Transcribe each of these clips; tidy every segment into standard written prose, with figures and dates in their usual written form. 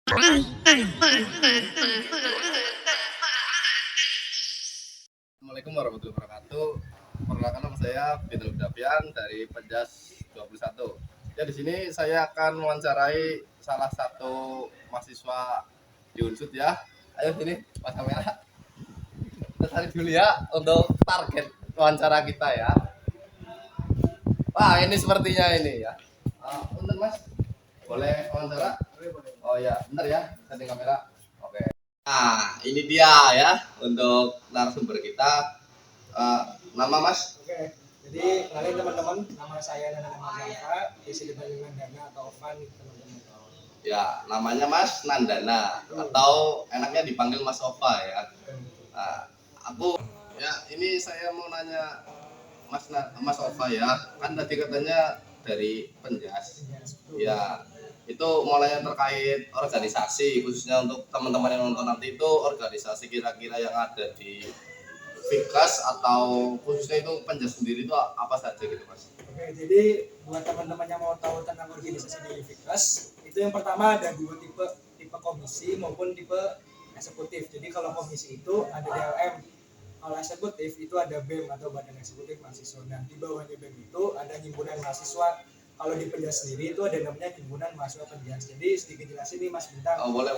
Assalamualaikum warahmatullahi wabarakatuh. Perkenalkan nama saya Bintul Dapian dari Penjas 21. Ya, di sini saya akan mewawancarai salah satu mahasiswa di Unsud ya. Ayo sini, Mas kamera. Kita tarik dulu ya untuk target wawancara kita ya. Wah, ini sepertinya ini ya. Bentar Mas, boleh wawancara? Oh ya, bentar ya, setting kamera. Oke. Nah, ini dia ya untuk narasumber kita. Nama Mas? Oke, jadi kenalin teman-teman, nama saya Nana Mazalka, bisa dipanggil Nandana atau Van teman-teman. Ya, namanya Mas Nandana atau enaknya dipanggil Mas Ova ya. Nah, aku ya ini saya mau nanya Mas Ova ya, kan tadi katanya dari Penjas. Ya, itu mulai terkait organisasi khususnya untuk teman-teman yang nonton nanti itu organisasi kira-kira yang ada di Fikras atau khususnya itu Penjas sendiri itu apa saja gitu Mas? Oke, jadi buat teman-teman yang mau tahu tentang organisasi di Fikras, itu yang pertama ada dua tipe komisi maupun tipe eksekutif. Jadi kalau komisi itu ada DLM, kalau eksekutif itu ada BEM atau Badan Eksekutif Mahasiswa. Dan di bawahnya BEM itu ada himpunan mahasiswa. Kalau di Penjas sendiri itu ada namanya himpunan mahasiswa Penjas. Jadi sedikit jelasin nih Mas Bintang. Oh, boleh.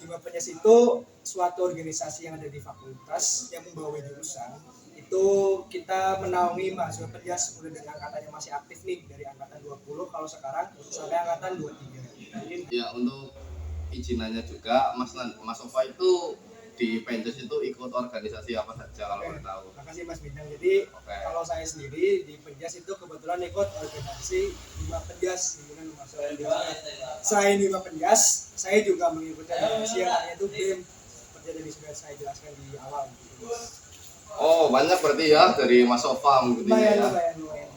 Himpunan Penjas itu suatu organisasi yang ada di fakultas yang membawa jurusan. Itu kita menaungi mahasiswa Penjas mulai dari angkatannya masih aktif nih dari angkatan 20 kalau sekarang sampai angkatan 23. Jadi, ya untuk izinannya juga Mas Ova itu di Penjas itu ikut organisasi apa saja kalau boleh tahu? Makasih Mas Bintang. Jadi kalau saya sendiri di Penjas itu kebetulan ikut organisasi Hima Penjas, himpunan mahasiswa Penjas. Selain Hima Penjas, saya juga mengikuti organisasi yang namanya itu BEM seperti yang tadi sudah saya jelaskan di awal. Oh, banyak berarti ya dari Mas Ova mengikutinya ya. Lumayan.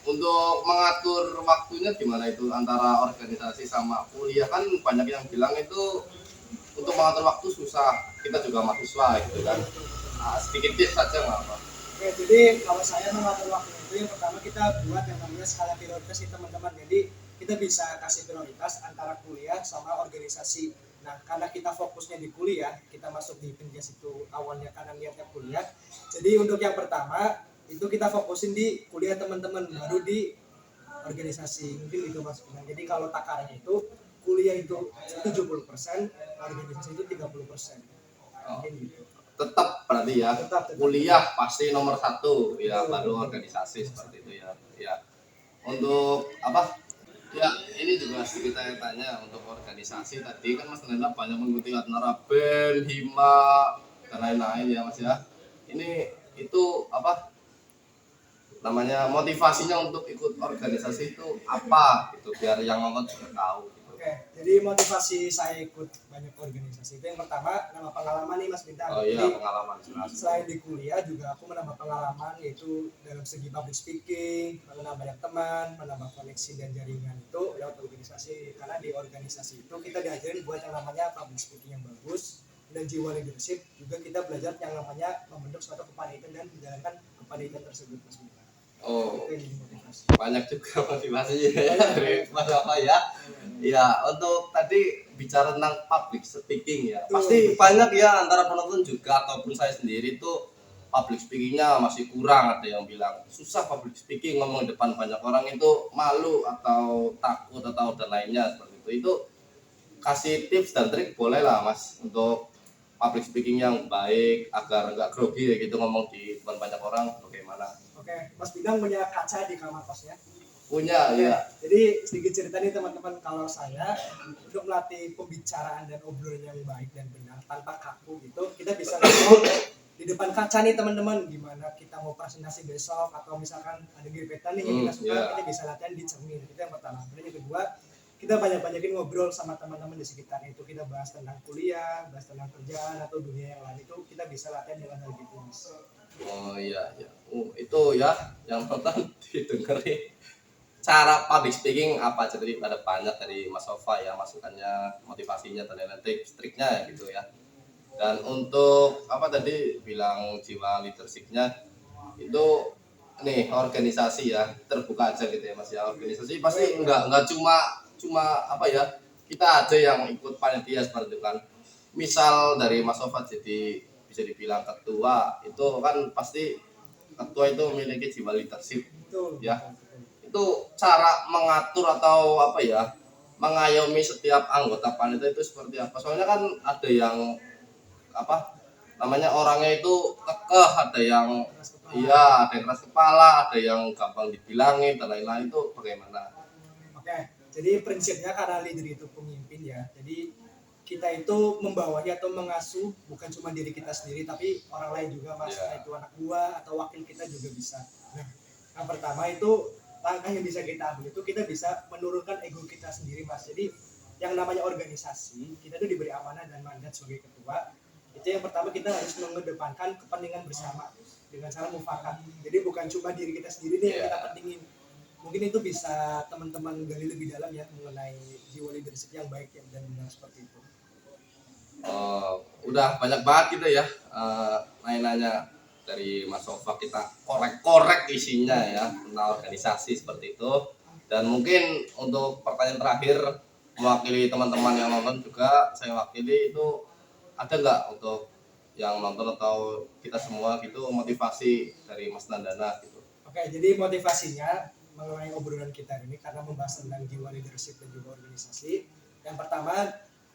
Untuk mengatur waktunya gimana itu antara organisasi sama kuliah, kan banyak yang bilang itu untuk mengatur waktu susah, kita juga mahasiswa gitu kan. Nah, sedikit tips saja nggak apa. Oke, jadi kalau saya mengatur waktu itu yang pertama kita buat yang namanya skala prioritas nih teman-teman. Jadi kita bisa kasih prioritas antara kuliah sama organisasi. Nah, karena kita fokusnya di kuliah, kita masuk di Penjas itu awalnya karena niatnya kuliah. Jadi untuk yang pertama itu kita fokusin di kuliah teman-teman, baru di organisasi. Mungkin itu Mas. Nah, jadi kalau takarannya itu kuliah itu 70%, organisasi itu 30%. Mungkin gitu. Tetap berarti ya, Tetap. kuliah pasti nomor satu ya, baru organisasi seperti itu ya. Ya, untuk apa? Ya, ini juga sedikit saya tanya untuk organisasi tadi kan Mas Nanda banyak mengikuti antara BEM, Hima dan lain-lain ya Mas ya. Ini itu apa namanya motivasinya untuk ikut organisasi itu apa gitu biar yang nonton juga tahu gitu. Oke, jadi motivasi saya ikut banyak organisasi itu yang pertama nambah pengalaman nih Mas Bintang. Oh iya, Jadi, pengalaman jelas. selain di kuliah juga aku menambah pengalaman yaitu dalam segi public speaking, menambah banyak teman, menambah koneksi dan jaringan itu lewat organisasi. Karena di organisasi itu kita diajarin buat yang namanya public speaking yang bagus dan jiwa leadership, juga kita belajar yang namanya membentuk suatu kepanitiaan dan menjalankan kepanitiaan tersebut Mas Bintang. Oh, Itu yang jadi motivasi. banyak juga motivasinya ya dari Mas apa ya. Ya, untuk tadi bicara tentang public speaking ya. Pasti banyak ya antara penonton juga ataupun saya sendiri tuh public speakingnya masih kurang. Ada yang bilang susah public speaking, ngomong di depan banyak orang itu malu atau takut atau dan lainnya seperti itu. Itu kasih tips dan trik boleh lah Mas untuk public speaking yang baik agar nggak grogi ya gitu ngomong di depan banyak orang. Bagaimana? Oke, Mas Bintang punya kaca di kamar kosnya? Punya ya. Jadi sedikit cerita nih teman-teman, kalau saya untuk melatih pembicaraan dan obrolan yang baik dan benar tanpa kaku gitu, kita bisa ngomong di depan kaca nih teman-teman, gimana kita mau presentasi besok atau misalkan ada gebetan nih yang kita suka, kita bisa latihan di cermin. Itu yang pertama. Dan yang kedua, kita banyak-banyakin ngobrol sama teman-teman di sekitar itu, kita bahas tentang kuliah, bahas tentang kerjaan atau dunia yang lain, itu kita bisa latihan dengan hal gitu Mas. Oh iya. Itu ya yang nonton didengerin cara public speaking apa aja tadi ada banyak dari Mas Sofa ya masukannya, motivasinya dan lain-lain triknya gitu ya. Dan untuk apa tadi bilang jiwa leadershipnya itu nih organisasi ya terbuka aja gitu ya Mas ya, organisasi pasti nggak cuma apa ya kita aja yang ikut panitia seperti itu kan. Misal dari Mas Sofat jadi bisa dibilang ketua, itu kan pasti ketua itu memiliki jiwa leadership Betul. ya. Itu cara mengatur atau apa ya, mengayomi setiap anggota panitia itu seperti apa. Soalnya kan ada yang apa namanya, orangnya itu kekeh, ada yang Keras kepala. iya, ada yang keras kepala, ada yang gampang dibilangin dan lain-lain. Itu bagaimana? Oke, jadi prinsipnya karena leader itu pemimpin ya. Jadi kita itu membawahi atau mengasuh bukan cuma diri kita sendiri tapi orang lain juga mas. Iya. Nah, itu anak buah atau wakil kita juga bisa. Nah, yang pertama itu langkah yang bisa kita ambil itu kita bisa menurunkan ego kita sendiri mas. Jadi yang namanya organisasi kita tuh diberi amanah dan mandat sebagai ketua. Itu yang pertama kita harus mengedepankan kepentingan bersama dengan cara mufakat. Jadi bukan cuma diri kita sendiri nih yang Iya. kita pentingin. Mungkin itu bisa teman-teman gali lebih dalam ya mengenai jiwa leadership yang baik dan benar seperti itu. Udah banyak banget gitu ya nanya-nanya dari Mas Sofa, kita korek-korek isinya ya tentang organisasi seperti itu. Dan mungkin untuk pertanyaan terakhir, mewakili teman-teman yang nonton juga, saya wakili itu, ada nggak untuk yang nonton atau kita semua gitu motivasi dari Mas Nandana gitu? Oke, jadi motivasinya mengenai obrolan kita ini karena membahas tentang jiwa leadership dan juga organisasi. Yang pertama,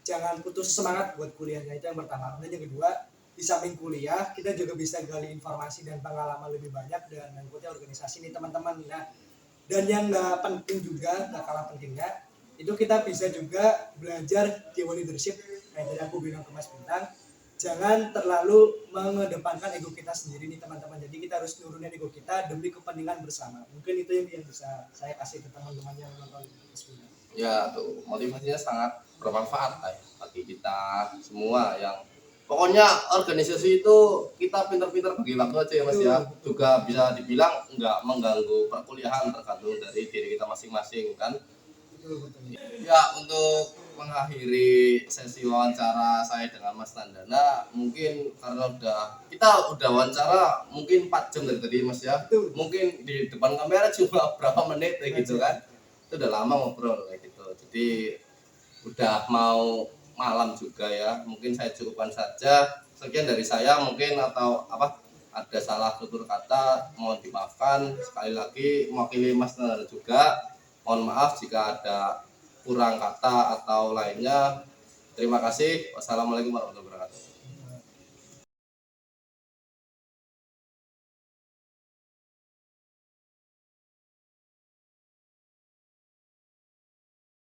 jangan putus semangat buat kuliahnya, itu yang pertama. Dan yang kedua, di samping kuliah kita juga bisa gali informasi dan pengalaman lebih banyak dan mengikuti organisasi nih teman-teman. Nah, dan yang nggak penting juga, nggak kalah pentingnya, itu kita bisa juga belajar jiwa leadership. Kayak tadi aku bilang ke Mas Bintang, jangan terlalu mengedepankan ego kita sendiri nih teman-teman. Jadi kita harus nurunin ego kita demi kepentingan bersama. Mungkin itu yang bisa saya kasih ke teman-teman yang nonton Mas Bintang. Ya tuh, motivasinya sangat bermanfaat ya bagi kita semua yang pokoknya organisasi itu kita pintar-pintar bagi waktu aja ya Mas ya. Juga bisa dibilang nggak mengganggu perkuliahan, tergantung dari diri kita masing-masing kan. Betul. Ya, untuk mengakhiri sesi wawancara saya dengan Mas Nandana, mungkin karena kita udah wawancara mungkin 4 jam dari tadi Mas ya. Betul. Mungkin di depan kamera cuma berapa menit kayak gitu kan. Itu udah lama ngobrol kayak gitu. Jadi udah mau malam juga ya. Mungkin saya cukupkan saja. Sekian dari saya mungkin, atau apa ada salah tutur kata mohon dimaafkan. Sekali lagi mewakili Mas Nandana juga, mohon maaf jika ada kurang kata atau lainnya. Terima kasih. Wassalamualaikum warahmatullahi wabarakatuh.